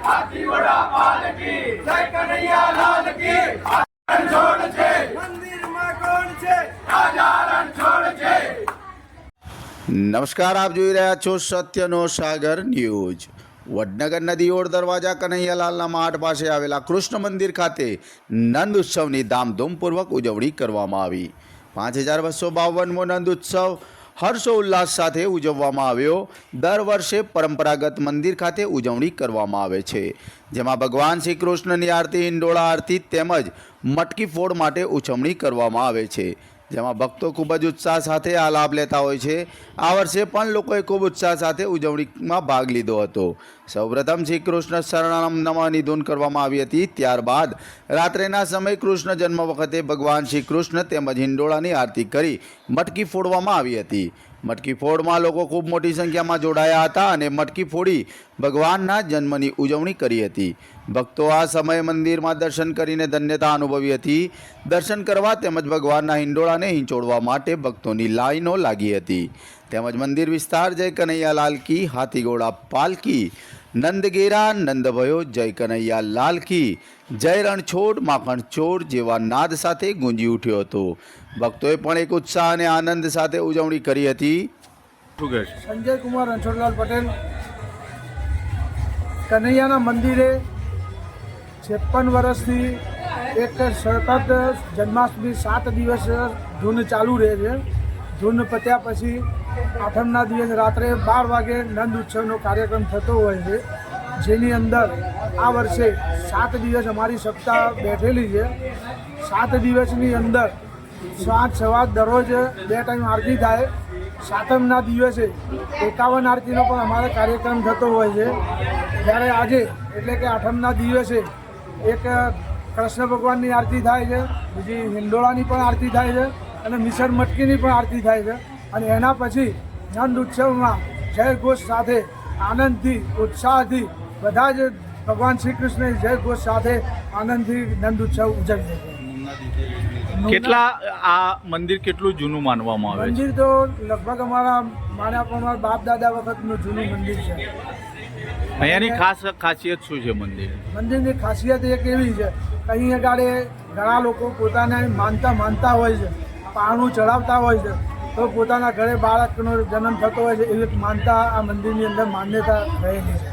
હાથીવડા પાલકી જય કનૈયા લાલ કી રણછોડ છે મંદિરમાં કોણ છે રાજા રણછોડ છે। નમસ્કાર, આપ જોઈ રહ્યા છો સત્યનો સાગર ન્યૂઝ। વડનગર નદીઓડ દરવાજા કનૈયાલાલના માઠ પાસે આવેલા કૃષ્ણ મંદિર ખાતે નંદ ઉત્સવની ધામધૂમપૂર્વક ઉજવણી કરવામાં આવી। 5252મો નંદ ઉત્સવ હર્ષોલ્લાસ સાથે ઉજવવામાં આવ્યો। દર વર્ષે પરંપરાગત મંદિર ખાતે ઉજવણી કરવામાં આવે છે, જેમાં ભગવાન શ્રી કૃષ્ણની આરતી, હિંડોળા આરતી તેમજ મટકી ફોડ માટે ઉજવણી કરવામાં આવે છે, જેમાં ભક્તો ખૂબ જ ઉત્સાહ સાથે આ લાભ લેતા હોય છે। આ વર્ષે પણ લોકોએ ખૂબ ઉત્સાહ સાથે ઉજવણીમાં ભાગ લીધો હતો। સૌપ્રથમ શ્રી કૃષ્ણ શરણમ નમઃની ધૂન કરવામાં આવી હતી। ત્યારબાદ રાત્રેના સમયે કૃષ્ણ જન્મ વખતે ભગવાન શ્રી કૃષ્ણ તેમજ હિંડોળાની આરતી કરી મટકી ફોડવામાં આવી હતી। મટકી ફોડમાં લોકો ખૂબ મોટી સંખ્યામાં જોડાયા હતા અને મટકી ફોડી ભગવાનના જન્મની ઉજવણી કરી હતી। ભક્તો આ સમયે મંદિરમાં દર્શન કરીને ધન્યતા અનુભવી હતી। દર્શન કરવા તેમજ ભગવાનના હિંડોળાને હિંચોળવા માટે ભક્તોની લાઈનો લાગી હતી। તેમજ મંદિર વિસ્તાર જય કનૈયા લાલ કી, હાથીઘોડા પાલકી, નંદગેરા નંદભયો જય કનૈયા લાલ કી, જય રણછોડ માખણ ચોર જેવા નાદ સાથે ગુંજી ઉઠ્યો હતો। ભક્તોએ પણ એક ઉત્સાહ અને આનંદ સાથે ઉજવણી કરી હતી। સંજય કુમાર રણછોડલાલ પટેલ કનૈયાના મંદિરે 56 વર્ષથી એક સતત જન્માષ્ટમી 7 દિવસ ધૂન ચાલુ રહે છે। ધૂન પત્યા પછી આઠમના દિવસ રાત્રે 12 વાગે નંદ ઉત્સવનો કાર્યક્રમ થતો હોય છે, જેની અંદર આ વર્ષે 7 દિવસ અમારી સપ્તાહ બેઠેલી છે। 7 દિવસની અંદર સાંજ સવાર દરરોજ 2 ટાઈમ આરતી થાય। સાતમના દિવસે 51 આરતીનો પણ અમારો કાર્યક્રમ થતો હોય છે, જ્યારે આજે એટલે કે આઠમના દિવસે એક કૃષ્ણ ભગવાનની આરતી થાય છે, બીજી હિંડોળાની પણ આરતી થાય છે અને મિસર મટકીની પણ આરતી થાય છે। અને એના પછી નંદ ઉત્સવમાં જય ઘોષ સાથે આનંદથી ઉત્સાહથી બધા જ ભગવાન શ્રી કૃષ્ણ જય ઘોષ સાથે આનંદથી નંદ ઉત્સવ ઉજવીએ છીએ। કેટલા આ મંદિર કેટલું જૂનું માનવામાં આવે છે? મંદિર તો લગભગ અમારા બાપ દાદા વખતનું જૂનું મંદિર છે। અહીંયાની ખાસ ખાસિયત શું છે? મંદિરની ખાસિયત એક એવી છે કે અહીં આગળ ઘણા લોકો પોતાને માનતા હોય છે, પારણું ચડાવતા હોય છે, તો પોતાના ઘરે બાળકનો જન્મ થતો હોય છે, એવી માનતા આ મંદિરની અંદર માન્યતા રહેલી છે।